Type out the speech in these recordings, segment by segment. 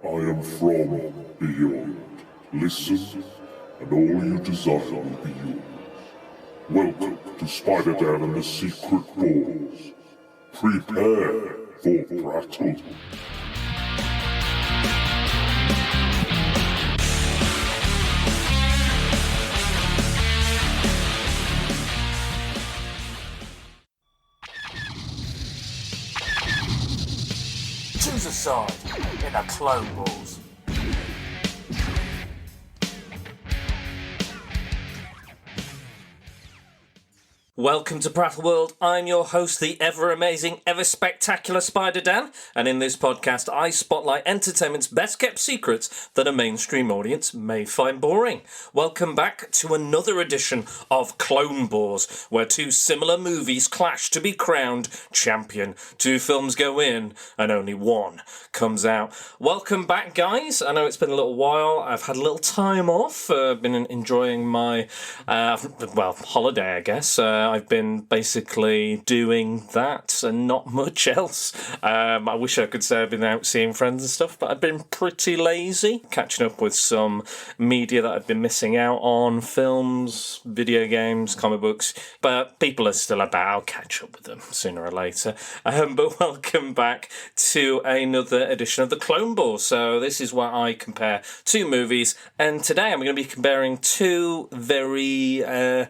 I am from beyond. Listen, and all you desire will be yours. Welcome to Spider-Dan and the Secret Balls. Prepare for Prattle. Choose a side in the Clone Wars. Welcome to Prattle World. I'm your host, the ever-amazing, ever-spectacular Spider-Dan, and in this podcast I spotlight entertainment's best-kept secrets that a mainstream audience may find boring. Welcome back to another edition of Clone Wars, where two similar movies clash to be crowned champion. Two films go in, and only one comes out. Welcome back, guys. I know it's been a little while. I've had a little time off. I've been enjoying my, holiday, I guess. I've been basically doing that and not much else. I wish I could say I've been out seeing friends and stuff, but I've been pretty lazy, catching up with some media that I've been missing out on, films, video games, comic books, but people are still about. I'll catch up with them sooner or later. But welcome back to another edition of the Clone Wars. So this is where I compare two movies, and today I'm going to be comparing two very, I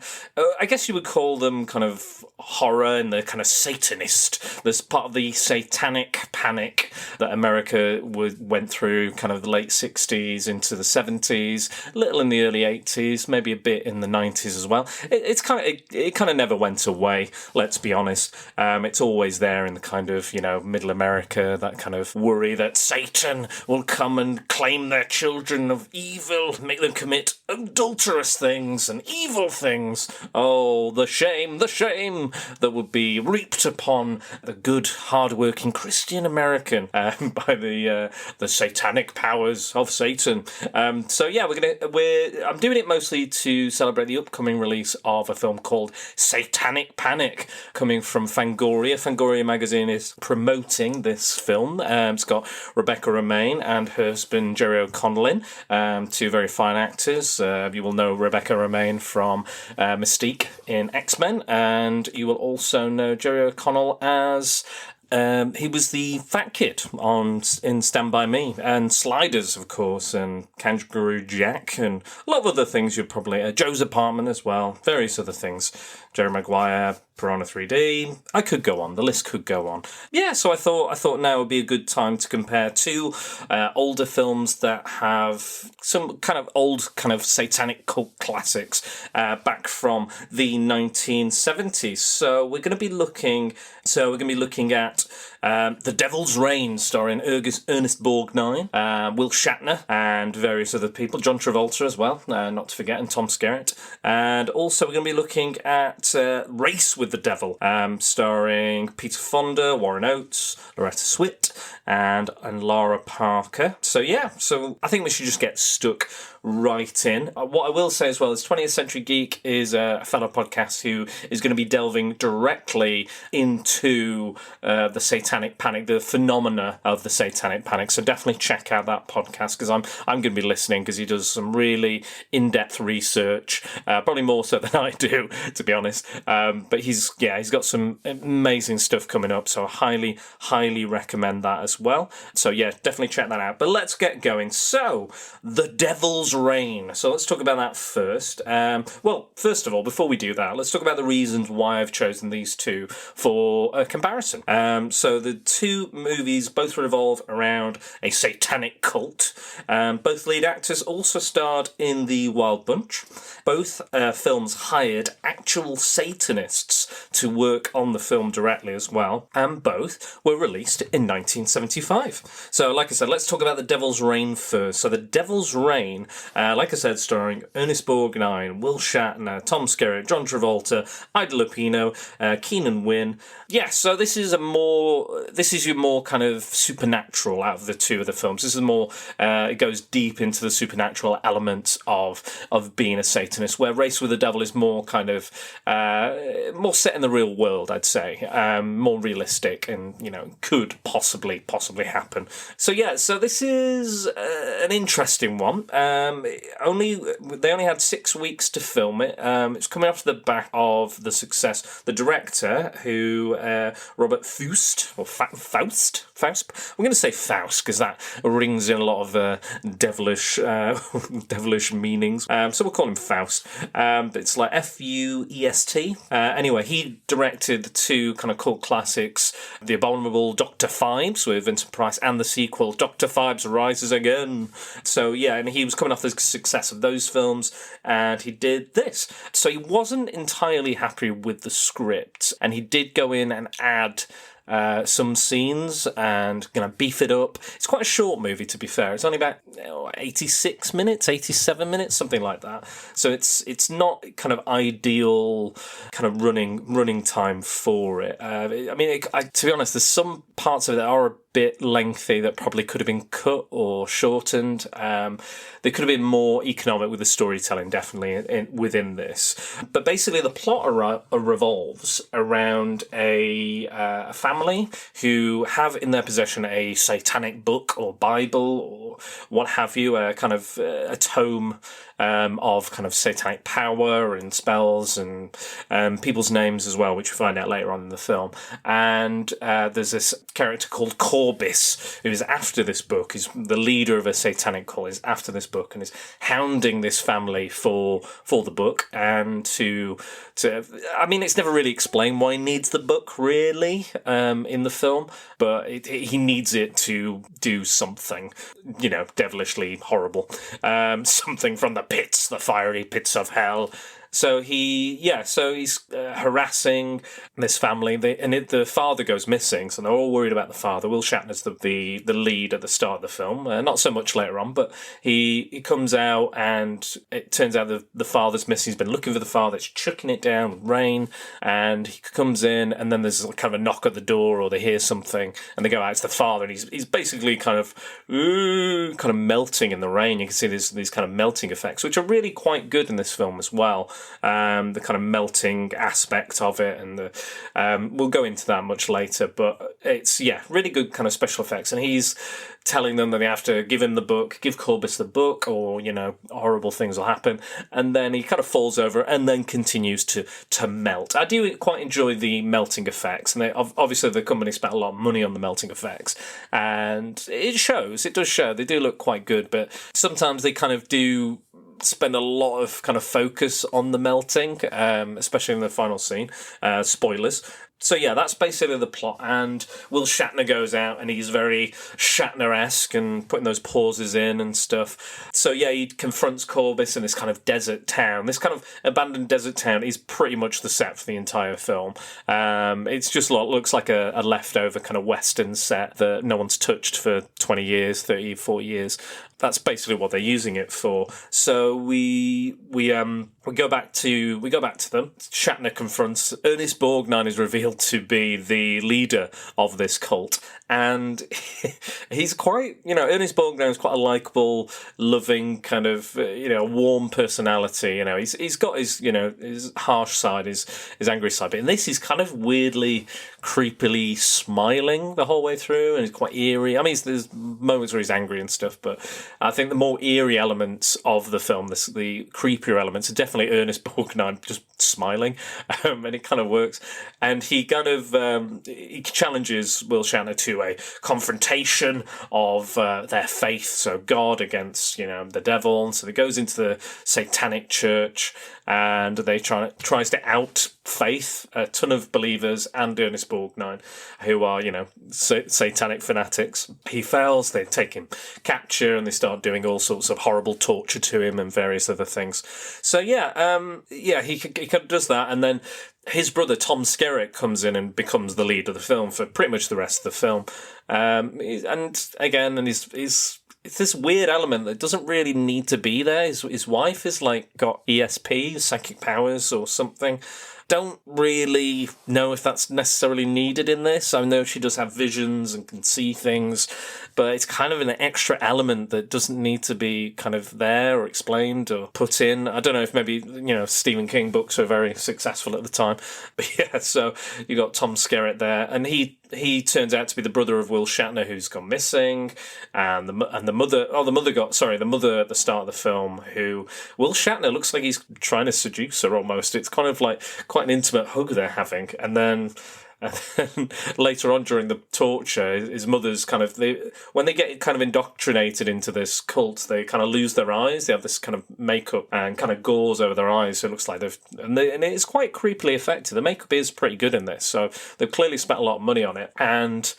guess you would call them kind of horror and the kind of Satanist. There's part of the Satanic Panic that America went through kind of the late 60s into the 70s, a little in the early 80s, maybe a bit in the 90s as well. It kind of never went away, let's be honest. It's always there in the kind of, middle America, that kind of worry that Satan will come and claim their children of evil, make them commit adulterous things and evil things. Oh, the shame that would be reaped upon the good, hard-working Christian American by the satanic powers of Satan. I'm doing it mostly to celebrate the upcoming release of a film called Satanic Panic, coming from Fangoria. Fangoria magazine is promoting this film. It's got Rebecca Romijn and her husband Jerry O'Connell in, two very fine actors. You will know Rebecca Romijn from Mystique in X-Men, and you will also know Jerry O'Connell as he was the fat kid in Stand By Me, and Sliders, of course, and Kangaroo Jack, and a lot of other things you'd probably... Joe's Apartment as well, various other things. Jerry Maguire, Piranha 3D. I could go on. The list could go on. Yeah, so I thought now would be a good time to compare two older films that have some kind of old kind of satanic cult classics back from the 1970s. So we're going to be looking at The Devil's Reign, starring Ernest Borgnine, Will Shatner, and various other people. John Travolta as well, not to forget, and Tom Skerritt. And also we're going to be looking at Race with the Devil, starring Peter Fonda, Warren Oates, Loretta Swit, and Lara Parker. So I think we should just get stuck right in. What I will say as well is 20th Century Geek is a fellow podcast who is going to be delving directly into the Satanic Panic, the phenomena of the Satanic Panic. So definitely check out that podcast, because I'm going to be listening, because he does some really in-depth research, probably more so than I do, to be honest. But he's got some amazing stuff coming up, so I highly recommend that as well. So yeah, definitely check that out. But let's get going. So, The Devil's Reign. So let's talk about that first. First of all, before we do that, let's talk about the reasons why I've chosen these two for a comparison. So the two movies both revolve around a satanic cult. Both lead actors also starred in The Wild Bunch. Both films hired actual Satanists to work on the film directly as well, and both were released in 1975. So, like I said, let's talk about The Devil's Reign first. So, The Devil's Reign, like I said, starring Ernest Borgnine, Will Shatner, Tom Skerritt, John Travolta, Ida Lupino, Keenan Wynn. Yeah, so this is your more kind of supernatural out of the two of the films. This is more, it goes deep into the supernatural elements of being a Satanist, where Race with the Devil is more kind of more set in the real world, I'd say, more realistic, and could possibly happen. So this is an interesting one. They only had 6 weeks to film it. It's coming off the back of the success. The director, who Robert Faust, or Faust. I'm going to say Faust because that rings in a lot of devilish meanings. So we'll call him Faust. It's like F-U-E-S-T. Anyway, he directed 2 kind of cult classics, The Abominable Dr. Phibes with Vincent Price, and the sequel, Dr. Phibes Rises Again. So and he was coming off the success of those films, and he did this. So he wasn't entirely happy with the script, and he did go in and add some scenes and beef it up. It's quite a short movie, to be fair. It's only about 86 minutes, 87 minutes, something like that. So it's not kind of ideal kind of running time for it. To be honest, there's some parts of it that are a bit lengthy that probably could have been cut or shortened. They could have been more economic with the storytelling, definitely, within this. But basically, the plot revolves around a family who have in their possession a satanic book or Bible or what have you, a kind of a tome of kind of satanic power and spells and people's names as well, which we find out later on in the film. And there's this character called Corbis, who is after this book. He's the leader of a satanic cult, is after this book and is hounding this family for the book. And it's never really explained why he needs the book, really, in the film, but he needs it to do something, devilishly horrible. Something from the fiery pits of hell. So he's harassing this family, the father goes missing, so they're all worried about the father. Will Shatner's the lead at the start of the film, not so much later on, but he comes out and it turns out the father's missing. He's been looking for the father, it's chucking it down with rain, and he comes in, and then there's kind of a knock at the door, or they hear something, and they go out, it's the father, and he's basically kind of melting in the rain. You can see these kind of melting effects, which are really quite good in this film as well. The kind of melting aspect of it, and we'll go into that much later, but it's really good kind of special effects. And he's telling them that they have to give him the book, give Corbis the book, or horrible things will happen. And then he kind of falls over and then continues to melt. I do quite enjoy the melting effects, and obviously the company spent a lot of money on the melting effects, and it does show. They do look quite good, but sometimes they kind of do spend a lot of kind of focus on the melting, especially in the final scene. Spoilers. So that's basically the plot, and Will Shatner goes out and he's very Shatner-esque and putting those pauses in and stuff. So he confronts Corbis in this kind of desert town. This kind of abandoned desert town is pretty much the set for the entire film. It's just looks like a leftover kind of Western set that no one's touched for 20 years, 30, 40 years. That's basically what they're using it for. So we go back to them. Shatner confronts Ernest Borgnine, is revealed to be the leader of this cult, and he's quite Ernest Borgnine is quite a likable, loving kind of warm personality. He's got his harsh side, his angry side, but in this he's kind of weirdly, creepily smiling the whole way through, and he's quite eerie. I mean, there's moments where he's angry and stuff, but I think the more eerie elements of the film, the creepier elements, are definitely Ernest Borgnine just smiling, and it kind of works. And he kind of he challenges Will Shatner to a confrontation of their faith, so God against the devil. And so he goes into the Satanic Church, and they tries to out faith a ton of believers and Ernest Borgnine, who are satanic fanatics. He fails. They take him capture, and they start doing all sorts of horrible torture to him and various other things. So he kind of does that, and then his brother Tom Skerritt comes in and becomes the lead of the film for pretty much the rest of the film. It's this weird element that doesn't really need to be there. His wife is got ESP, psychic powers or something. don't really know if that's necessarily needed in this. I know she does have visions and can see things, but it's kind of an extra element that doesn't need to be kind of there or explained or put in. I don't know if maybe, Stephen King books were very successful at the time. But yeah, so you got Tom Skerritt there, and he turns out to be the brother of Will Shatner, who's gone missing, and the mother at the start of the film, who Will Shatner looks like he's trying to seduce her almost. It's kind of like quite an intimate hug they're having, and then later on during the torture, his mother's kind of when they get kind of indoctrinated into this cult, they kind of lose their eyes. They have this kind of makeup and kind of gauze over their eyes, so it looks like and it's quite creepily effective. The makeup is pretty good in this, so they've clearly spent a lot of money on it. And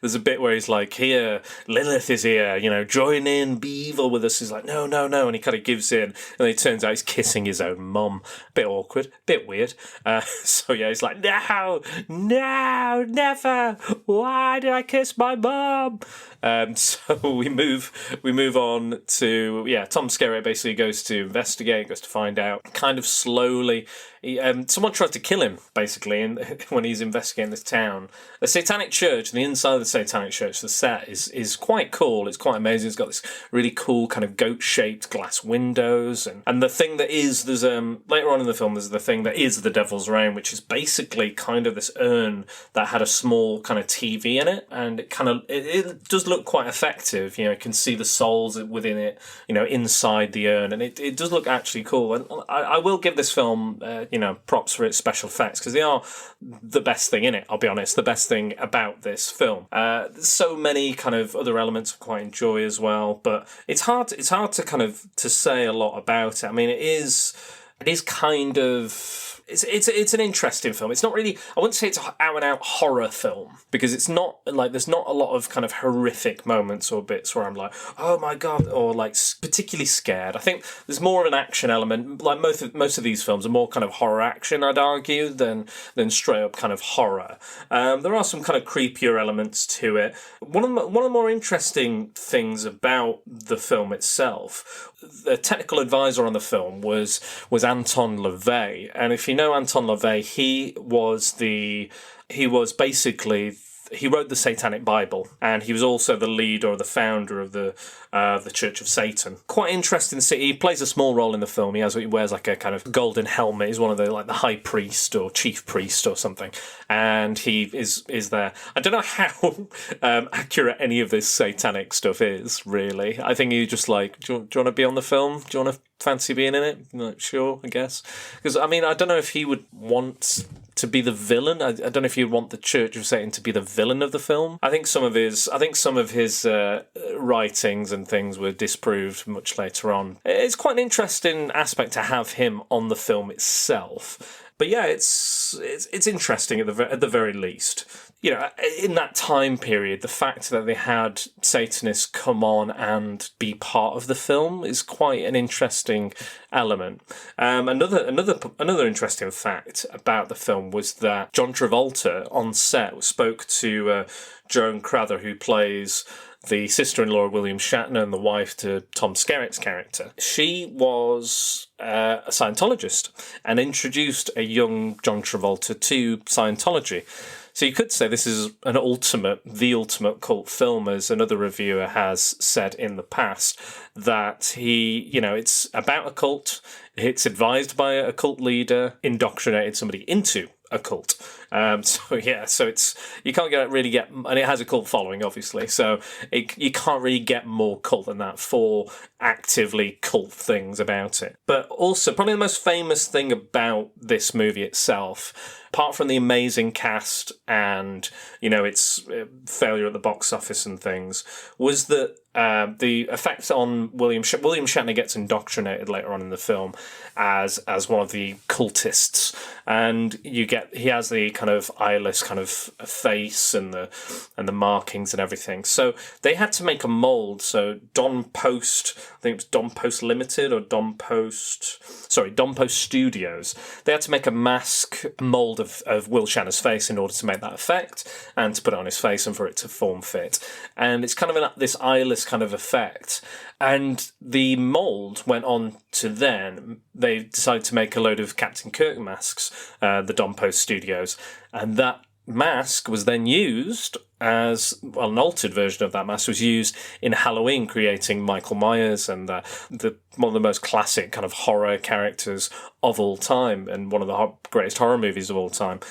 there's a bit where he's like, "Here, Lilith is here, join in, be evil with us." He's like, "No, no, no," and he kind of gives in, and it turns out he's kissing his own mum. Bit awkward, bit weird. So yeah, he's like, "No, never! Why did I kiss my mum?" So we move on to Tom Skerritt basically goes to investigate, goes to find out. Kind of slowly, someone tried to kill him basically, and when he's investigating this town, the Satanic Church, the inside of the Satanic Church, the set is quite cool. It's quite amazing. It's got this really cool kind of goat-shaped glass windows, and the thing that is there's later on in the film there's the thing that is the Devil's Reign, which is basically kind of this urn that had a small kind of TV in it, and it does look quite effective. You can see the souls within it, inside the urn, and it does look actually cool. And I will give this film, props for its special effects, because they are the best thing in it. I'll be honest, the best thing about this film. There's so many kind of other elements I quite enjoy as well, but it's hard to kind of to say a lot about it. I mean, it is kind of. It's an interesting film. It's not really, I wouldn't say it's an out-and-out horror film, because it's not, like, there's not a lot of kind of horrific moments or bits where I'm like, oh my god, or like particularly scared. I think there's more of an action element. Like most of these films are more kind of horror action, I'd argue, than straight up kind of horror. There are some kind of creepier elements to it. One of the more interesting things about the film itself, the technical advisor on the film was Anton LaVey, and if you know Anton LaVey, he wrote the Satanic Bible, and he was also the leader or the founder of the Church of Satan. Quite interesting to see. He plays a small role in the film. He wears like a kind of golden helmet. He's one of the high priest or chief priest or something, and he is there. I don't know how accurate any of this satanic stuff is, really. I think he just like, do you want to be on the film? Do you want to fancy being in it? Like, sure, I guess. Because I mean, I don't know if he would want to be the villain. I don't know if you'd want the Church of Satan to be the villain of the film. I think some of his writings and things were disproved much later on. It's quite an interesting aspect to have him on the film itself. But yeah, it's interesting at the very least. In that time period, the fact that they had Satanists come on and be part of the film is quite an interesting element. Another interesting fact about the film was that John Travolta on set spoke to Joan Crather, who plays the sister-in-law of William Shatner and the wife to Tom Skerritt's character. She was a Scientologist and introduced a young John Travolta to Scientology. So you could say this is the ultimate cult film, as another reviewer has said in the past, that it's about a cult, it's advised by a cult leader, indoctrinated somebody into a cult. So it's, you can't really get, and it has a cult following, obviously, so you can't really get more cult than that for actively cult things about it. But also, probably the most famous thing about this movie itself, apart from the amazing cast and, its failure at the box office and things, was that the effect on William Shatner gets indoctrinated later on in the film as one of the cultists, and he has the kind of eyeless kind of face and the markings and everything. So they had to make a mold. So Don Post, I think it was Don Post Limited or Don Post Studios. They had to make a mask mold of Will Shatner's face in order to make that effect and to put it on his face and for it to form fit. And it's kind of this eyeless this kind of effect. And the mould went on to then, they decided to make a load of Captain Kirk masks, the Don Post Studios, and that mask was then used as, well, an altered version of that mask was used in Halloween, creating Michael Myers and one of the most classic kind of horror characters of all time, and one of the greatest horror movies of all time.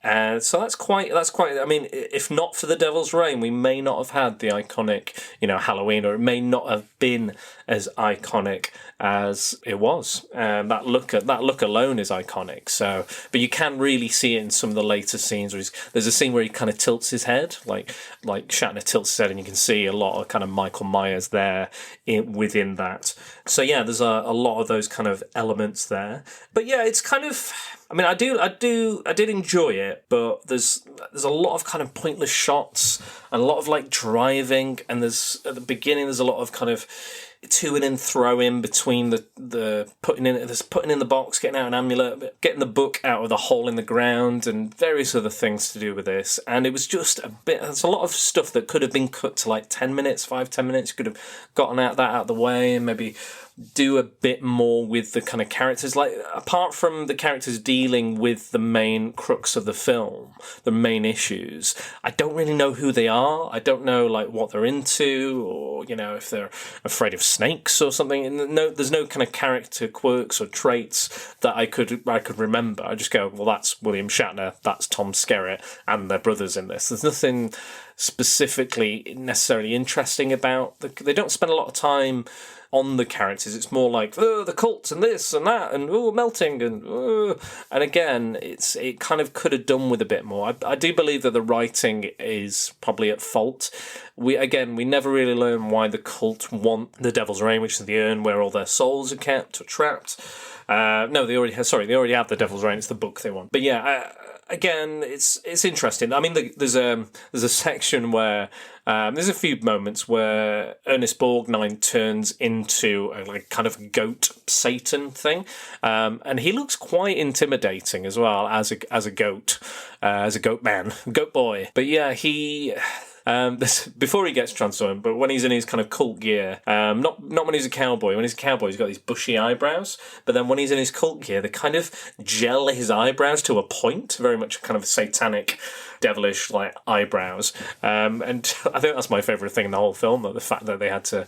So that's quite. I mean, if not for the Devil's Reign, we may not have had the iconic, Halloween, or it may not have been as iconic as it was. That look alone is iconic. So, but you can really see it in some of the later scenes. There's a scene where he kind of tilts his head, like Shatner tilts his head, and you can see a lot of kind of Michael Myers there within that. So yeah, there's a lot of those kind of elements there. But yeah, it's kind of. I mean, I did enjoy it, but there's a lot of kind of pointless shots and a lot of like driving, and at the beginning there's a lot of kind of to-ing and throw-in between the putting in the box, getting out an amulet, getting the book out of the hole in the ground, and various other things to do with this. And it was just there's a lot of stuff that could have been cut to like 10 minutes, 5-10 minutes. You could have gotten that out of the way and maybe do a bit more with the kind of characters. Like, apart from the characters dealing with the main crux of the film, the main issues, I don't really know who they are. I don't know like what they're into, or if they're afraid of snakes or something. And there's no kind of character quirks or traits that I could remember. I just go, well, that's William Shatner, that's Tom Skerritt, and their brothers in this. There's nothing specifically necessarily interesting about they don't spend a lot of time on the characters. It's more like the cult and this and that and melting and again, it kind of could have done with a bit more. I do believe that the writing is probably at fault. We never really learn why the cult want the Devil's Reign, which is the urn where all their souls are kept or trapped. No, they already have the Devil's Reign. It's the book they want. But yeah, again, it's interesting. I mean, there's a section where there's a few moments where Ernest Borgnine turns into a like kind of goat Satan thing, and he looks quite intimidating as well as a goat man, goat boy. But yeah, he. Before he gets transformed, but when he's in his kind of cult gear, not when he's a cowboy. When he's a cowboy, he's got these bushy eyebrows. But then when he's in his cult gear, they kind of gel his eyebrows to a point, very much kind of satanic, devilish like eyebrows. And I think that's my favourite thing in the whole film, the fact that they had to,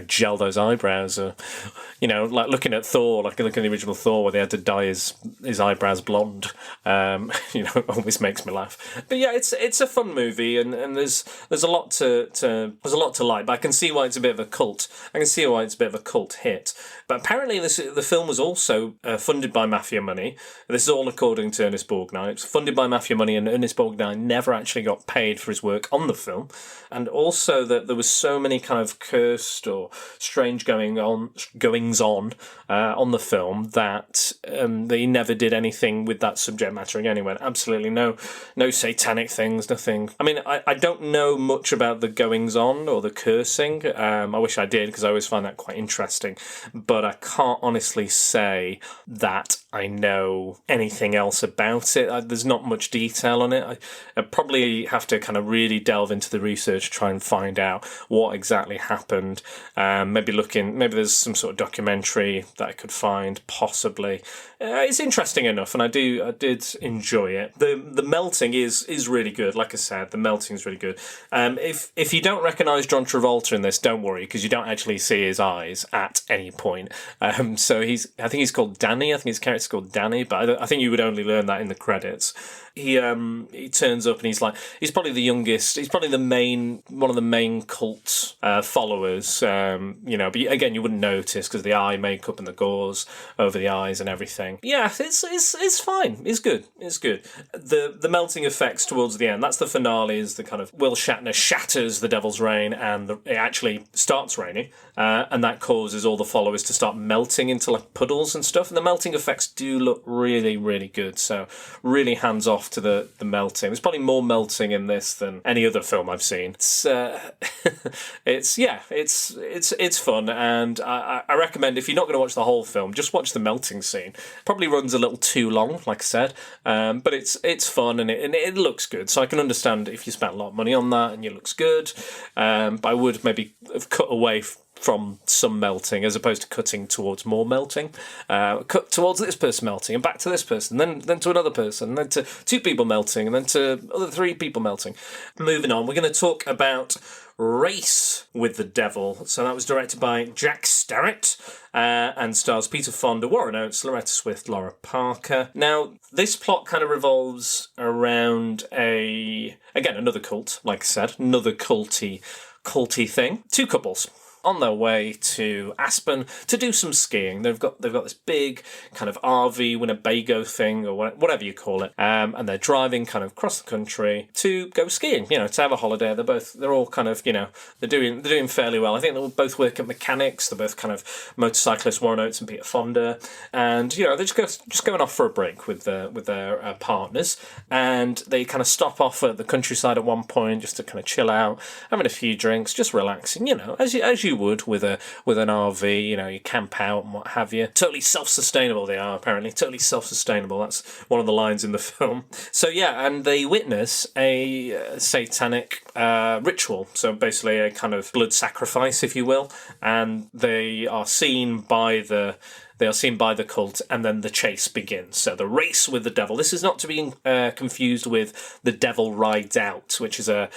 gel those eyebrows. Like looking at Thor, like looking at the original Thor, where they had to dye his eyebrows blonde. Always makes me laugh. But yeah, it's a fun movie, and there's a lot to like. But I can see why it's a bit of a cult. I can see why it's a bit of a cult hit. But apparently, the film was also funded by mafia money. This is all according to Ernest Borgnine. It was funded by mafia money, and Ernest Borgnine never actually got paid for his work on the film. And also that there was so many kind of cursed or strange goings on the film that they never did anything with that subject matter again. He went, absolutely no satanic things, nothing. I mean, I don't know much about the goings on or the cursing. I wish I did, because I always find that quite interesting. But I can't honestly say that I know anything else about it. There's not much detail on it. I probably have to kind of really delve into the research, try and find out what exactly happened. Maybe there's some sort of documentary that I could find, possibly. It's interesting enough, and I did enjoy it. The melting is really good. Like I said, the melting is really good. If you don't recognise John Travolta in this, don't worry, because you don't actually see his eyes at any point. So I think he's called Danny. I think his character's called Danny, but I think you would only learn that in the credits. He turns up and he's probably the youngest. He's probably one of the main cult followers. But again, you wouldn't notice because the eye makeup and the gauze over the eyes and everything. Yeah, it's fine. It's good. It's good. The melting effects towards the end. That's the finale. Is the kind of Will Shatner shatters the Devil's Reign, and it actually starts raining, and that causes all the followers to start melting into like puddles and stuff. And the melting effects effects do look really, really good. So really hands off to the melting. There's probably more melting in this than any other film I've seen. It's it's fun, and I recommend, if you're not going to watch the whole film, just watch the melting scene. Probably runs a little too long, like I said, but it's fun and it looks good. So I can understand if you spent a lot of money on that and it looks good. But I would maybe have cut away from some melting as opposed to cutting towards more melting. Cut towards this person melting and back to this person, then to another person, then to two people melting, and then to other three people melting. Moving on, we're going to talk about Race with the Devil. So that was directed by Jack Starrett and stars Peter Fonda, Warren Oates, Loretta Swift, Laura Parker. Now, this plot kind of revolves around another cult, like I said, another culty thing. Two couples on their way to Aspen to do some skiing. They've got this big kind of RV Winnebago thing, or whatever you call it, and they're driving kind of across the country to go skiing. To have a holiday. They're all kind of they're doing fairly well. I think they both work at mechanics. They're both kind of motorcyclists, Warren Oates and Peter Fonda, and they're just going off for a break with their partners, and they kind of stop off at the countryside at one point just to kind of chill out, having a few drinks, just relaxing. As you would with an RV, you camp out and what have you. Totally self-sustainable they are, apparently. Totally self-sustainable. That's one of the lines in the film. So yeah, and they witness a satanic ritual. So basically a kind of blood sacrifice, if you will. And they are seen by the cult, and then the chase begins. So the race with the devil. This is not to be confused with The Devil Rides Out, which is a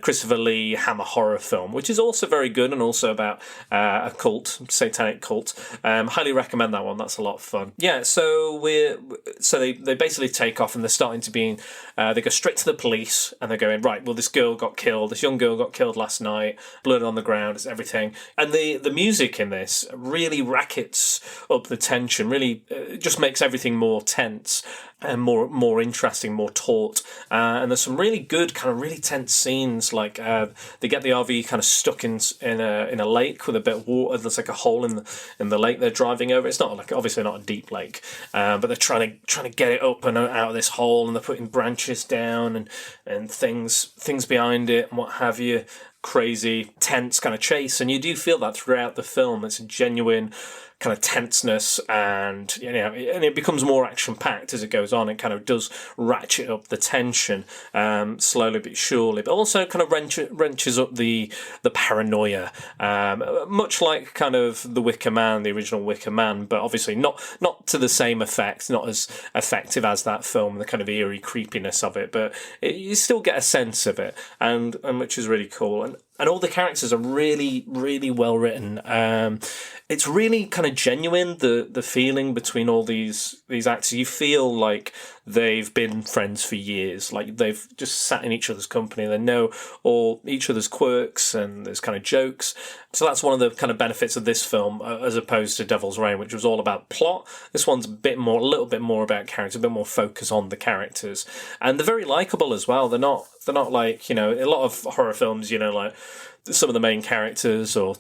Christopher Lee Hammer horror film, which is also very good and also about a cult, satanic cult. Highly recommend that one. That's a lot of fun. Yeah, so they basically take off, and they're starting to be. They go straight to the police, and they're going, right, well, this young girl got killed last night, blood on the ground, it's everything. And the music in this really rackets up the tension, really just makes everything more tense and more interesting, more taut. And there's some really good kind of really tense scenes, like they get the RV kind of stuck in a lake with a bit of water. There's like a hole in the lake they're driving over. It's not obviously not a deep lake, but they're trying to get it up and out of this hole, and they're putting branches down and things behind it and what have you. Crazy, tense kind of chase, and you do feel that throughout the film. It's a genuine kind of tenseness, and and it becomes more action-packed as it goes on. It kind of does ratchet up the tension slowly but surely, but also kind of wrenches up the paranoia, much like kind of The Wicker Man, the original Wicker Man, but obviously not to the same effect, not as effective as that film, the kind of eerie creepiness of it, but you still get a sense of it, and which is really cool. And all the characters are really, really well written. It's really kind of genuine, the feeling between all these actors. You feel like they've been friends for years, like they've just sat in each other's company. They know all each other's quirks, and there's kind of jokes. So that's one of the kind of benefits of this film, as opposed to Devil's Reign, which was all about plot. This one's a little bit more about character, a bit more focus on the characters, and they're very likable as well. They're not like a lot of horror films, like some of the main characters or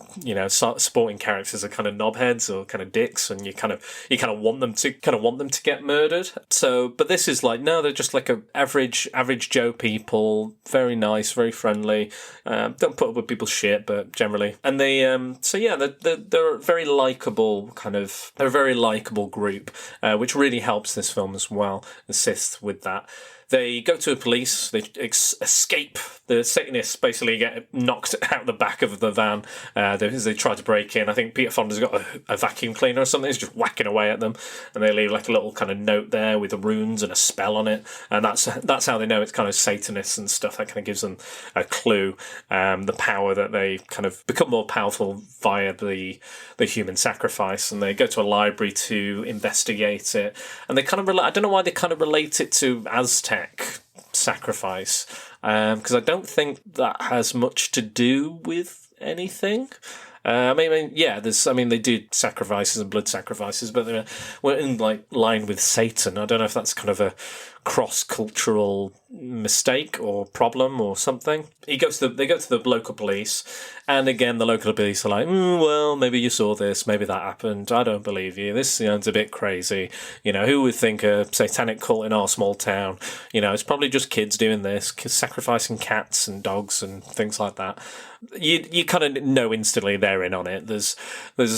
supporting characters are kind of knobheads or kind of dicks, and you kind of want them to get murdered. So, but this is like, no, they're just like a average Joe people, very nice, very friendly. Don't put up with people's shit, but generally, and they're a very likable they're a very likable group, which really helps this film as well, assists with that. They go to a police, they escape. The Satanists basically get knocked out the back of the van as they try to break in. I think Peter Fonda's got a vacuum cleaner or something. He's just whacking away at them. And they leave like a little kind of note there with the runes and a spell on it. And that's how they know it's kind of Satanists and stuff. That kind of gives them a clue. The power that they kind of become more powerful via the human sacrifice. And they go to a library to investigate it. And they kind of I don't know why they kind of relate it to Aztec sacrifice, because I don't think that has much to do with anything. They do sacrifices and blood sacrifices, but we're in like line with Satan. I don't know if that's kind of a cross-cultural mistake or problem or something. They go to the local police, and again the local police are like, well, maybe you saw this, maybe that happened, I don't believe you, this sounds a bit crazy, who would think a satanic cult in our small town, it's probably just kids doing this, sacrificing cats and dogs and things like that. You kind of know instantly they're in on it. There's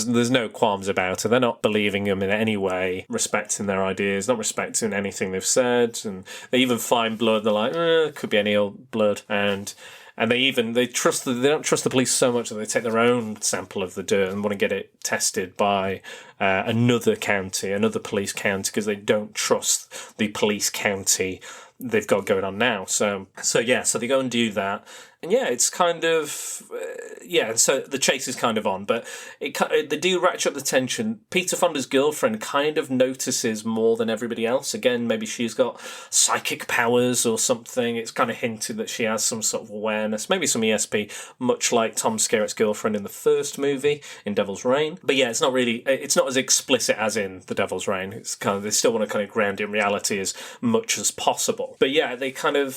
no qualms about it. They're not believing them in any way, respecting their ideas, not respecting anything they've said, and they even find blood. They're like, it could be any old blood, and they don't trust the police so much that they take their own sample of the dirt and want to get it tested by another police county, because they don't trust the police county they've got going on now. So they go and do that. And it's kind of, so the chase is kind of on, but they do ratchet up the tension. Peter Fonda's girlfriend kind of notices more than everybody else. Again, maybe she's got psychic powers or something. It's kind of hinted that she has some sort of awareness, maybe some ESP, much like Tom Skerritt's girlfriend in the first movie, in Devil's Reign. But it's not as explicit as in The Devil's Reign. It's kind of, they still want to kind of ground it in reality as much as possible. But they kind of,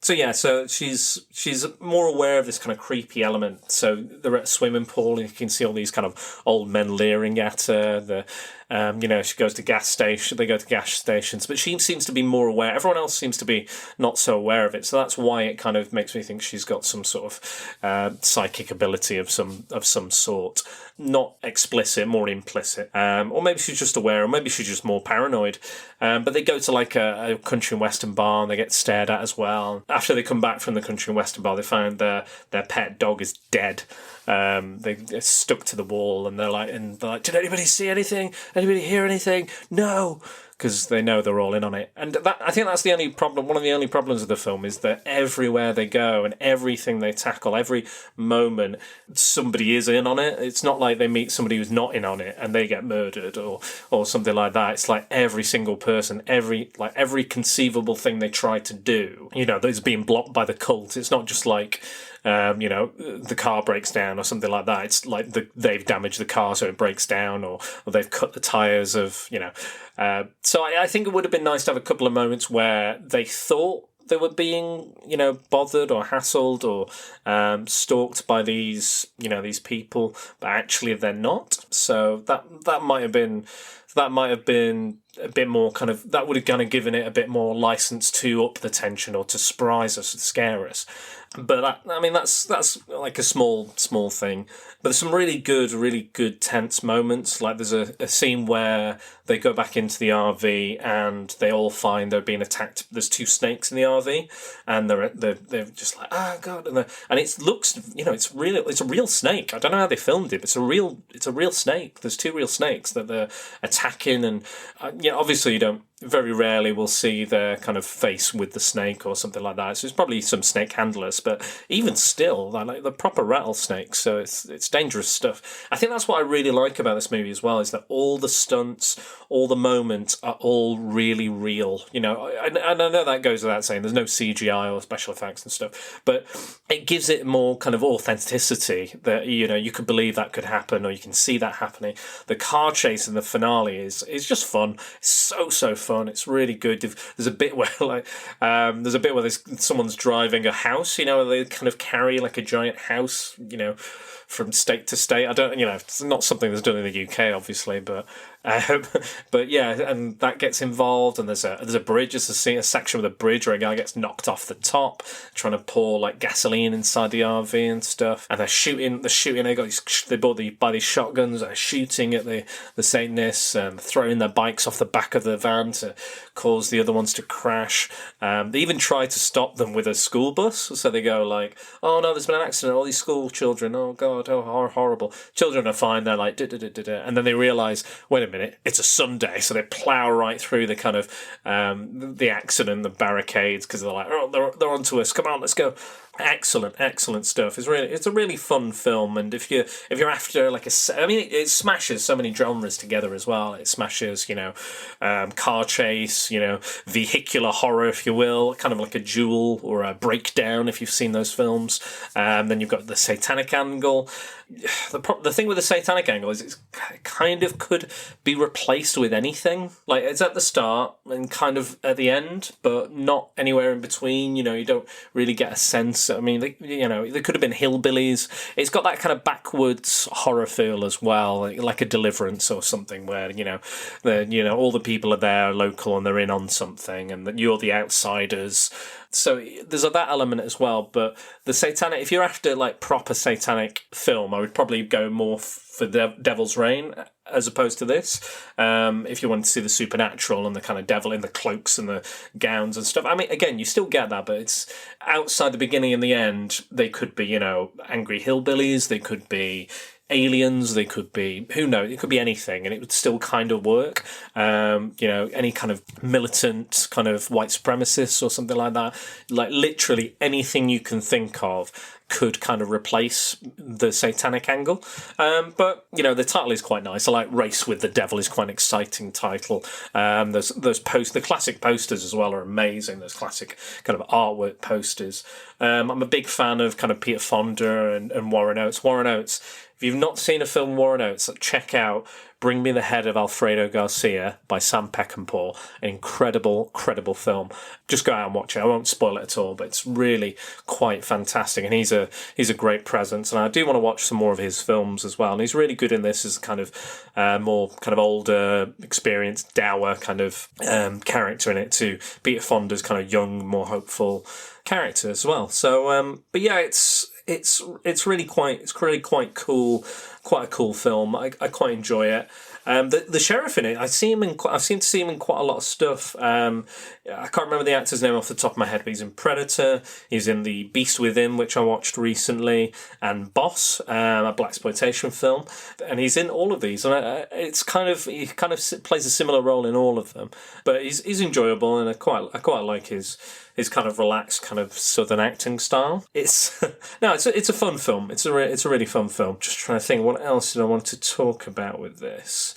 so she's more aware of this kind of creepy element. So they're at a swimming pool, and you can see all these kind of old men leering at her. She goes to gas station. They go to gas stations, but she seems to be more aware. Everyone else seems to be not so aware of it. So that's why it kind of makes me think she's got some sort of psychic ability of some sort. Not explicit, more implicit. Or maybe she's just aware, or maybe she's just more paranoid. But they go to like a country and western bar, and they get stared at as well. After they come back from the country and western bar, they find their pet dog is dead. They're stuck to the wall, and they're like, did anybody see anything? Anybody hear anything? No, because they know they're all in on it. And I think that's the only problem. One of the only problems of the film is that everywhere they go and everything they tackle, every moment, somebody is in on it. It's not like they meet somebody who's not in on it and they get murdered or something like that. It's like every single person, every conceivable thing they try to do, that's being blocked by the cult. It's not just like, the car breaks down or something like that. It's like they've damaged the car so it breaks down, or they've cut the tyres of, So I think it would have been nice to have a couple of moments where they thought they were being, bothered or hassled or stalked by these people, but actually they're not. So that might have been a bit more kind of, that would have kind of given it a bit more license to up the tension or to surprise us, to scare us. But that's like a small thing. But there's some really good tense moments. Like there's a scene where they go back into the RV and they all find they're being attacked. There's two snakes in the RV, and they're just like, oh god, and it looks, it's a real snake. I don't know how they filmed it, but it's a real snake. There's two real snakes that they're attacking, and obviously you don't. Very rarely we'll see their kind of face with the snake or something like that. So it's probably some snake handlers, but even still, they're like the proper rattlesnakes. So it's dangerous stuff. I think that's what I really like about this movie as well, is that all the stunts, all the moments are all really real. And I know that goes without saying. There's no CGI or special effects and stuff, but it gives it more kind of authenticity that, you could believe that could happen, or you can see that happening. The car chase in the finale is just fun. It's so fun. It's really good. There's a bit where someone's driving a house, where they kind of carry like a giant house, from state to state. I don't, it's not something that's done in the UK, obviously, but and that gets involved. And there's a bridge. There's a section with a bridge where a guy gets knocked off the top, trying to pour like gasoline inside the RV and stuff. And they're shooting. They buy these shotguns. They're shooting at the Satanists and throwing their bikes off the back of the van to cause the other ones to crash. They even try to stop them with a school bus. So they go like, "Oh no, there's been an accident. All these school children. Oh god, oh horrible. Children are fine." They're like, and then they realise, wait a minute, it's a Sunday, so they plough right through the kind of the accident, the barricades, because they're like, oh, they're onto us, come on, let's go. Excellent stuff. It's a really fun film, and if you're after it smashes so many genres together as well. It smashes, car chase, vehicular horror, if you will, kind of like a Duel or a Breakdown, if you've seen those films. Then you've got the Satanic angle. The thing with the Satanic angle is it kind of could be replaced with anything. Like, it's at the start and kind of at the end, but not anywhere in between. You don't really get a sense. I mean, there could have been hillbillies. It's got that kind of backwards horror feel as well, like a Deliverance or something, where all the people are there local and they're in on something, and that you're the outsiders. So there's that element as well. But the Satanic, if you're after like proper Satanic film, I would probably go more for Devil's Reign as opposed to this. If you wanted to see the supernatural and the kind of devil in the cloaks and the gowns and stuff. I mean, again, you still get that, but it's outside the beginning and the end. They could be, angry hillbillies. They could be aliens, they could be, who knows, it could be anything, and it would still kind of work. Any kind of militant kind of white supremacists or something like that. Like, literally anything you can think of could kind of replace the Satanic angle. But the title is quite nice. I like Race with the Devil is quite an exciting title. The classic posters as well are amazing. Those classic kind of artwork posters. I'm a big fan of kind of Peter Fonda and Warren Oates. Warren Oates, if you've not seen a film Warren Oates, check out Bring Me the Head of Alfredo Garcia by Sam Peckinpah. An incredible film. Just go out and watch it. I won't spoil it at all, but it's really quite fantastic. And he's a great presence. And I do want to watch some more of his films as well. And he's really good in this as kind of more kind of older, experienced, dour kind of character in it to Peter Fonda's kind of young, more hopeful character as well. So, but yeah, it's really quite cool. Quite a cool film. I quite enjoy it. The sheriff in it, I seem to see him in quite a lot of stuff. I can't remember the actor's name off the top of my head, but he's in Predator. He's in The Beast Within, which I watched recently, and Boss, a blaxploitation film. And he's in all of these, and he kind of plays a similar role in all of them. But he's enjoyable, and I quite like his kind of relaxed, kind of southern acting style. It's a fun film. It's a really fun film. Just trying to think, what else did I want to talk about with this?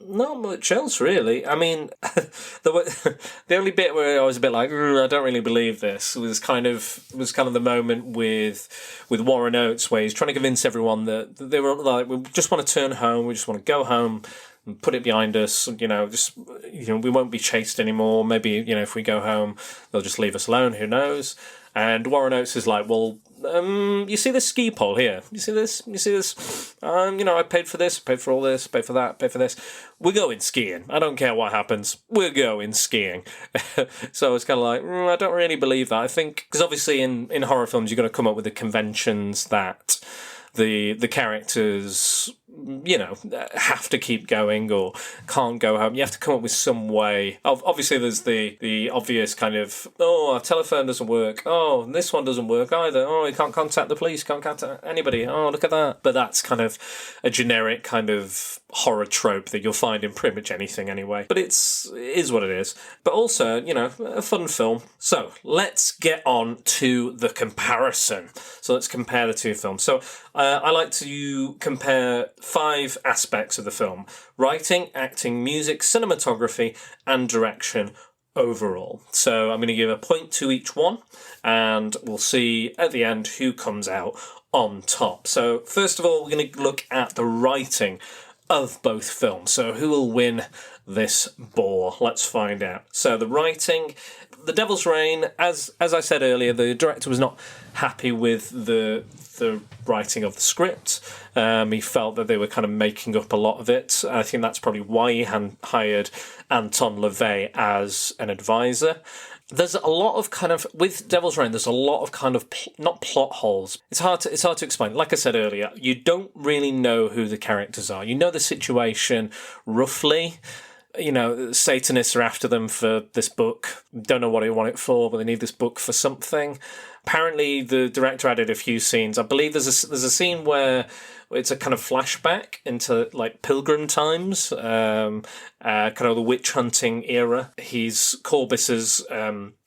Not much else, really. I mean, the only bit where I was a bit like, I don't really believe this, was kind of the moment with Warren Oates, where he's trying to convince everyone that they were like, we just want to turn home, we just want to go home and put it behind us. We won't be chased anymore. Maybe, if we go home, they'll just leave us alone. Who knows? And Warren Oates is like, well, you see this ski pole here? You see this? I paid for this, paid for all this, paid for that, paid for this. We're going skiing. I don't care what happens. We're going skiing. So it's kind of like, I don't really believe that. I think, because obviously in horror films, you've got to come up with the conventions that the characters, have to keep going or can't go home. You have to come up with some way. Obviously, there's the obvious kind of, our telephone doesn't work. Oh, this one doesn't work either. Oh, you can't contact the police, can't contact anybody. Oh, look at that. But that's kind of a generic kind of horror trope that you'll find in pretty much anything anyway. But it is what it is. But also, a fun film. So let's get on to the comparison. So let's compare the two films. So I like to compare 5 aspects of the film: writing, acting, music, cinematography, and direction overall. So I'm going to give a point to each one, and we'll see at the end who comes out on top. So first of all, we're going to look at the writing of both films. So who will win this bore? Let's find out. So the writing, The Devil's Reign, as I said earlier, the director was not happy with the writing of the script. He felt that they were kind of making up a lot of it. I think that's probably why he hired Anton LaVey as an advisor. There's a lot of kind of, with Devil's Reign, there's a lot of kind of, not plot holes. It's hard to explain. Like I said earlier, you don't really know who the characters are. You know the situation roughly. Satanists are after them for this book. Don't know what they want it for, but they need this book for something. Apparently, the director added a few scenes. I believe there's a scene where it's a kind of flashback into like Pilgrim times, kind of the witch hunting era. Corbus has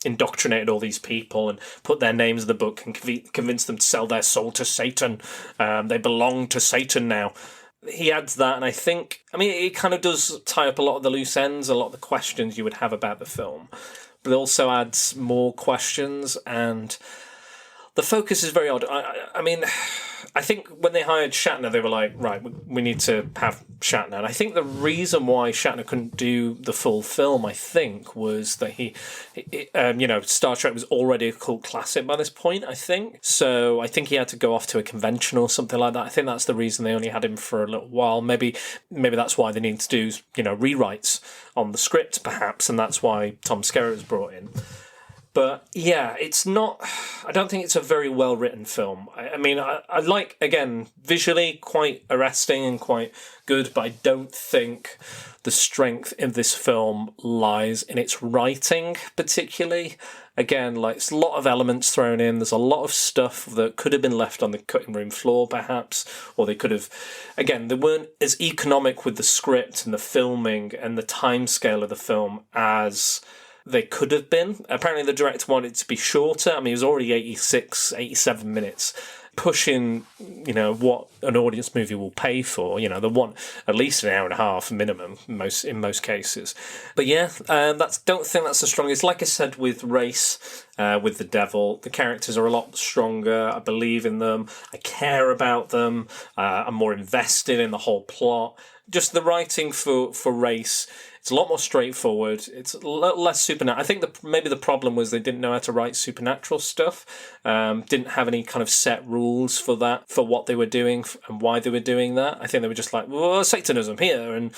indoctrinated all these people and put their names in the book and convinced them to sell their soul to Satan. They belong to Satan now. He adds that, and I think, it kind of does tie up a lot of the loose ends, a lot of the questions you would have about the film, but it also adds more questions, and the focus is very odd. I think when they hired Shatner, they were like, right, we need to have Shatner. And I think the reason why Shatner couldn't do the full film, was that Star Trek was already a cult classic by this point, I think. So I think he had to go off to a convention or something like that. I think that's the reason they only had him for a little while. Maybe that's why they need to do, rewrites on the script, perhaps, and that's why Tom Skerritt was brought in. But yeah, it's not. I don't think it's a very well written film. I like, again, visually quite arresting and quite good, but I don't think the strength in this film lies in its writing, particularly. Again, it's a lot of elements thrown in. There's a lot of stuff that could have been left on the cutting room floor, perhaps, or they could have. Again, they weren't as economic with the script and the filming and the time scale of the film as they could have been. Apparently the director wanted it to be shorter. It was already 87 minutes, pushing, what an audience movie will pay for. They want at least an hour and a half minimum in most cases. But yeah, don't think that's the strongest. Like I said with Race, with the Devil, the characters are a lot stronger. I believe in them. I care about them. I'm more invested in the whole plot. Just the writing for Race, it's a lot more straightforward. It's a little less supernatural. I think maybe the problem was they didn't know how to write supernatural stuff. Didn't have any kind of set rules for that, for what they were doing and why they were doing that. I think they were just like, well, Satanism here, and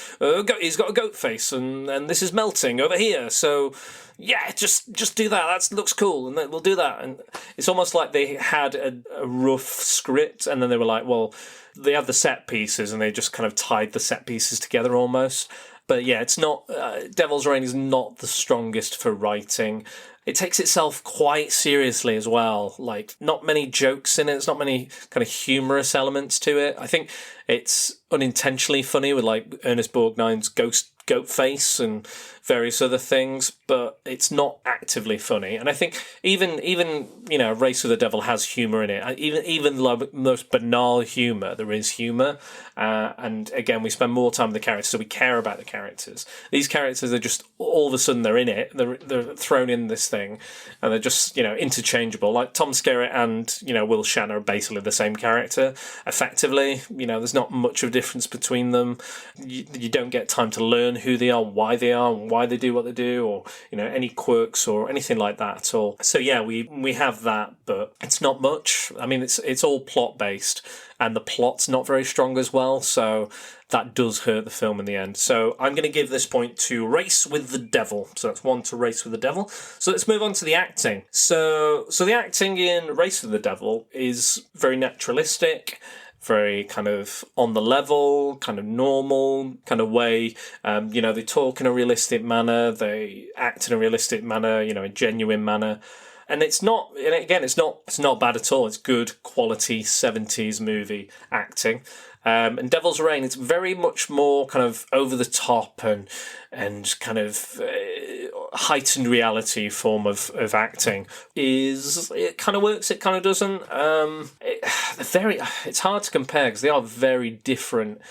he's got a goat face, and this is melting over here. So yeah, just do that. That looks cool, and we'll do that. And it's almost like they had a rough script, and then they were like, well, they had the set pieces, and they just kind of tied the set pieces together almost. But yeah, it's not. Devil's Reign is not the strongest for writing. It takes itself quite seriously as well. Not many jokes in it. There's not many kind of humorous elements to it. I think it's unintentionally funny with Ernest Borgnine's goat face and various other things, but it's not actively funny. And I think even Race with the Devil has humour in it. Even the most banal humour, there is humour. And again, we spend more time with the characters, so we care about the characters. These characters are just, all of a sudden they're in it, they're thrown in this thing, and they're just, interchangeable. Like Tom Skerritt and, Will Shatner are basically the same character, effectively. There's not much of a difference between them. You don't get time to learn who they are, why they are, and why they do what they do, or any quirks or anything like that at all. So yeah, we have that, but it's not much. It's all plot based, and the plot's not very strong as well, so that does hurt the film in the end. So I'm going to give this point to Race with the Devil. So that's 1 to Race with the Devil. So let's move on to the acting. So the acting in Race with the Devil is very naturalistic, very kind of on the level, kind of normal kind of way. They talk in a realistic manner, they act in a realistic manner, a genuine manner. And it's not bad at all. It's good quality 70s movie acting. And Devil's Reign, it's very much more kind of over the top and kind of heightened reality form of acting. It kind of works, it kind of doesn't. It's hard to compare because they are very different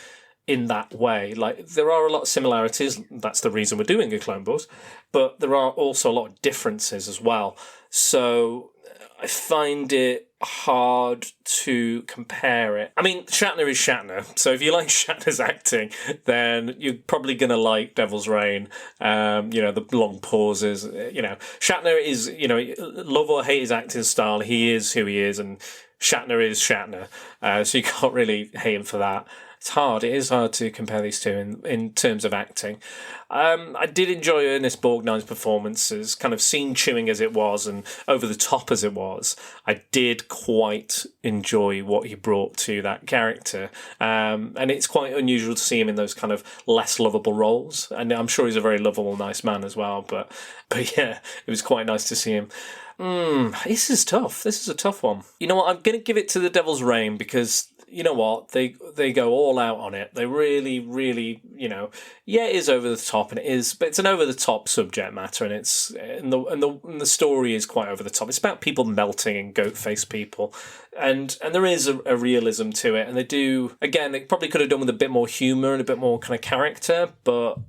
in that way. There are a lot of similarities. That's the reason we're doing a Clone Wars, but there are also a lot of differences as well. So I find it hard to compare it. Shatner is Shatner, so if you like Shatner's acting, then you're probably going to like Devil's Reign. The long pauses. Shatner is, love or hate his acting style, he is who he is, and Shatner is Shatner. So you can't really hate him for that. It is hard to compare these two in terms of acting. I did enjoy Ernest Borgnine's performances, kind of scene-chewing as it was and over the top as it was. I did quite enjoy what he brought to that character. And it's quite unusual to see him in those kind of less lovable roles. And I'm sure he's a very lovable, nice man as well. But yeah, it was quite nice to see him. This is tough. This is a tough one. You know what? I'm going to give it to The Devil's Reign because, you know what? They go all out on it. They really, really, yeah, it is over the top, and it is, but it's an over the top subject matter, and the story is quite over the top. It's about people melting and goat faced people, and there is a realism to it, and they do, again, they probably could have done with a bit more humour and a bit more kind of character, but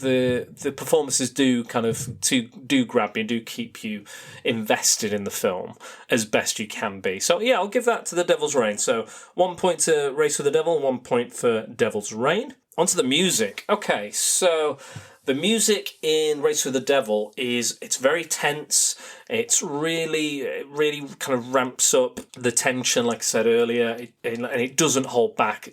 the performances do do grab you, do keep you invested in the film as best you can be. So yeah, I'll give that to The Devil's Reign. So 1 point to Race with the Devil, 1 point for Devil's Reign. Onto the music. Okay, so the music in Race with the Devil it's very tense. It's really kind of ramps up the tension, like I said earlier, and it doesn't hold back.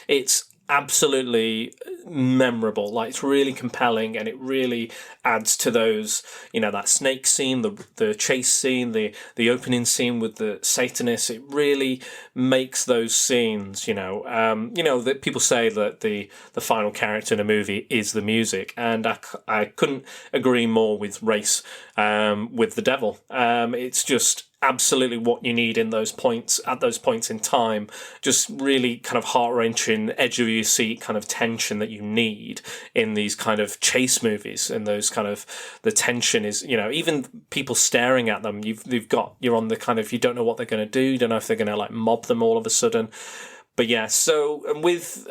It's absolutely memorable. Like, it's really compelling, and it really adds to those, that snake scene, the chase scene, the opening scene with the Satanists. It really makes those scenes, that people say that the final character in a movie is the music, and I couldn't agree more with Race with the Devil. It's just absolutely what you need in those points, at those points in time. Just really kind of heart-wrenching, edge of your seat kind of tension that you need in these kind of chase movies, and those kind of, the tension is, even people staring at them, you're on the kind of, you don't know what they're going to do, you don't know if they're going to like mob them all of a sudden. But yeah, so with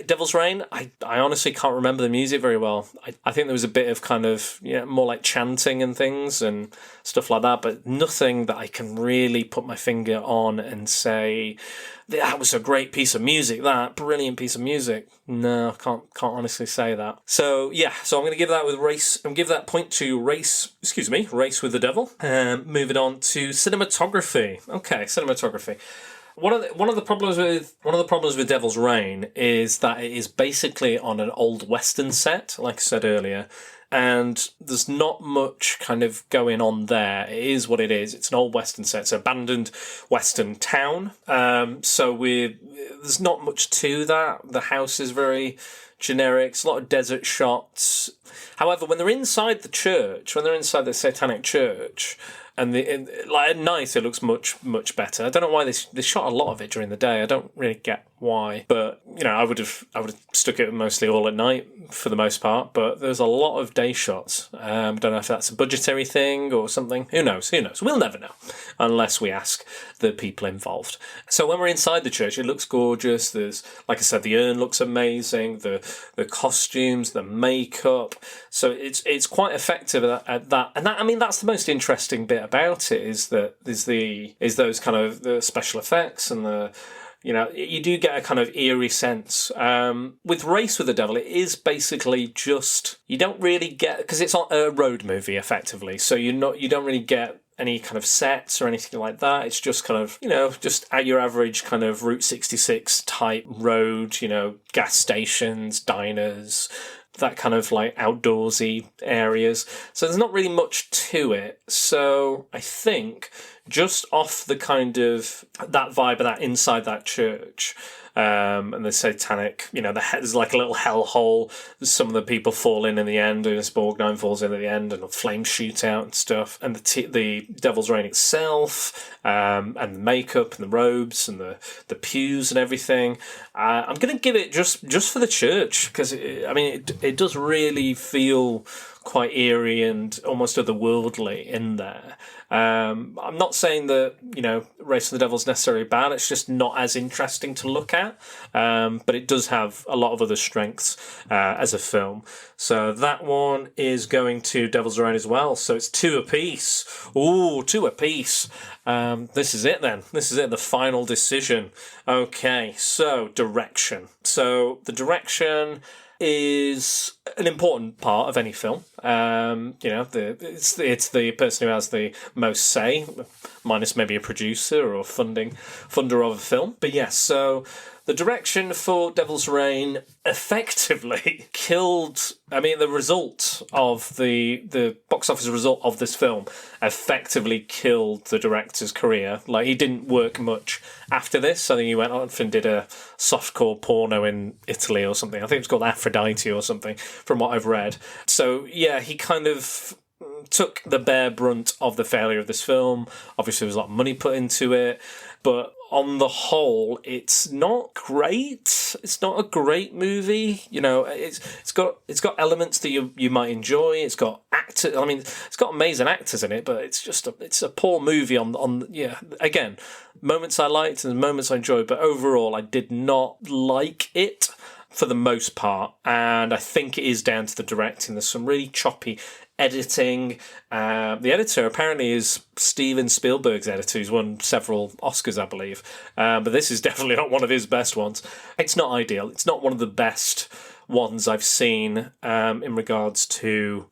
Devil's Reign, I honestly can't remember the music very well. I think there was a bit of kind of, more like chanting and things and stuff like that, but nothing that I can really put my finger on and say, that was a great piece of music, that brilliant piece of music. No, I can't honestly say that. So yeah, so I'm going to give that with Race, and give that point to Race with the Devil. Moving on to cinematography. Okay, cinematography. One of the problems with Devil's Reign is that it is basically on an old Western set, like I said earlier, and there's not much kind of going on there. It is what it is. It's an old Western set. It's an abandoned Western town. So there's not much to that. The house is very generic. It's a lot of desert shots. However, when they're inside the church, when they're inside the Satanic church, and at night it looks much, much better. I don't know why they shot a lot of it during the day. I don't really get why, but I would have stuck it mostly all at night for the most part. But there's a lot of day shots. Don't know if that's a budgetary thing or something. Who knows? We'll never know unless we ask the people involved. So when we're inside the church, it looks gorgeous. There's, like I said, the urn looks amazing. The costumes, the makeup. So it's quite effective at that. And that, I mean, that's the most interesting bit about it, is those kind of the special effects and the, you do get a kind of eerie sense. With Race with the Devil, it is basically just, you don't really get, because it's not a road movie effectively, so you don't really get any kind of sets or anything like that. It's just kind of, just at your average kind of Route 66 type road, gas stations, diners, that kind of like outdoorsy areas. So there's not really much to it. So I think just off the kind of that vibe of that inside that church, and the Satanic, there's like a little hellhole. Some of the people fall in the end, and Borgnine falls in at the end, and the flames shoot out and stuff. And the Devil's Reign itself, and the makeup and the robes and the pews and everything. I'm going to give it just for the church, because it does really feel quite eerie and almost otherworldly in there. I'm not saying that, Race of the Devil's necessarily bad. It's just not as interesting to look at. But it does have a lot of other strengths as a film. So that one is going to Devil's Reign as well. So it's 2 apiece. Ooh, 2 apiece. This is it then. This is it, the final decision. Okay, so direction. So the direction is an important part of any film. It's the person who has the most say, minus maybe a producer or funder of a film. But yes, so the direction for Devil's Reign effectively killed. The result of the box office result of this film effectively killed the director's career. Like, he didn't work much after this. I think he went off and did a softcore porno in Italy or something. I think it's called Aphrodite or something, from what I've read. So yeah, he kind of took the bare brunt of the failure of this film. Obviously, there was a lot of money put into it, but on the whole, it's not great. It's not a great movie. You know, it's got elements that you might enjoy. It's got actors. I mean, it's got amazing actors in it, but it's a poor movie on yeah. Again, moments I liked and moments I enjoyed, but overall, I did not like it for the most part, and I think it is down to the directing. There's some really choppy editing. The editor apparently is Steven Spielberg's editor, who's won several Oscars, I believe. But this is definitely not one of his best ones. It's not ideal. It's not one of the best ones I've seen in regards to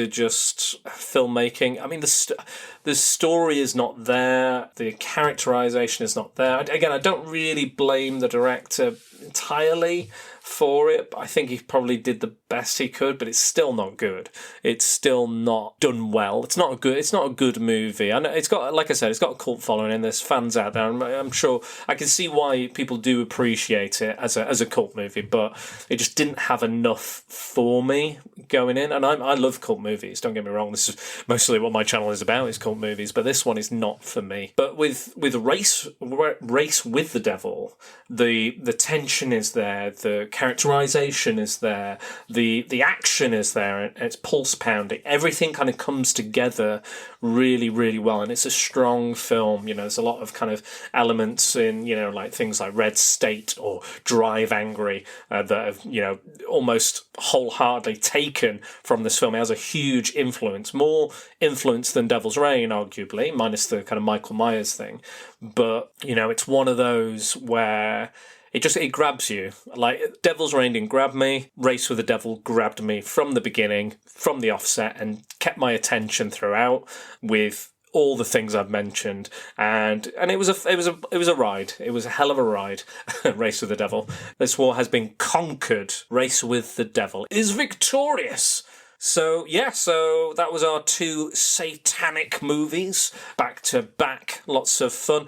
just filmmaking. I mean, the story is not there. The characterization is not there. Again, I don't really blame the director entirely for it, but I think he probably did the best he could, but it's still not good. It's still not done well. It's not a good movie. I know it's got, like I said, it's got a cult following and there's fans out there. I'm sure I can see why people do appreciate it as a cult movie, but it just didn't have enough for me going in. And I love cult movies, don't get me wrong. This is mostly what my channel is about, is cult movies, but this one is not for me. But with Race with the Devil, the tension is there, the characterization is there, the action is there, and it's pulse pounding. Everything kind of comes together really, really well, and it's a strong film. You know, there's a lot of kind of elements in, you know, like things like Red State or Drive Angry that have, you know, almost wholeheartedly taken from this film. It has a huge influence, more influence than Devil's Reign, arguably, minus the kind of Michael Myers thing. But, you know, it's one of those where it grabs you. Like, Devil's Reign didn't grab me. Race with the Devil grabbed me from the beginning, from the offset, and kept my attention throughout with all the things I've mentioned. And it was a ride. It was a hell of a ride. Race with the Devil. This war has been conquered. Race with the Devil is victorious. So that was our 2 satanic movies, back to back, lots of fun.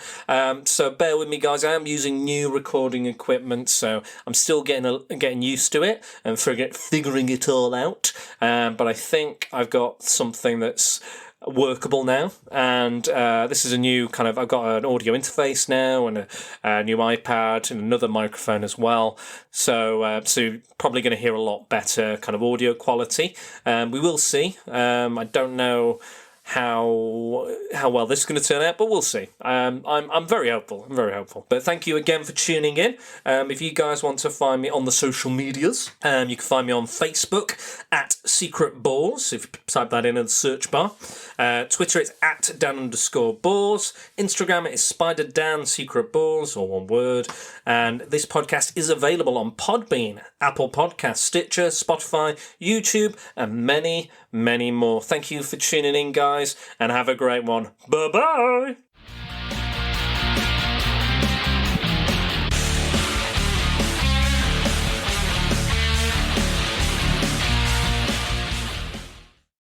So bear with me, guys. I am using new recording equipment, so I'm still getting used to it and figuring it all out. But I think I've got something that's workable now, and this is a new kind of, I've got an audio interface now and a new iPad and another microphone as well, so you're probably going to hear a lot better kind of audio quality. We will see. I don't know how well this is going to turn out, but we'll see. I'm very hopeful. But thank you again for tuning in. If you guys want to find me on the social medias, you can find me on Facebook at Secret Balls, if you type that in the search bar. Twitter, it's at Dan_Balls. Instagram, it's SpiderDan Secret Balls, or one word. And this podcast is available on Podbean, Apple Podcasts, Stitcher, Spotify, YouTube, and many, many more. Thank you for tuning in, guys, and have a great one. Bye-bye!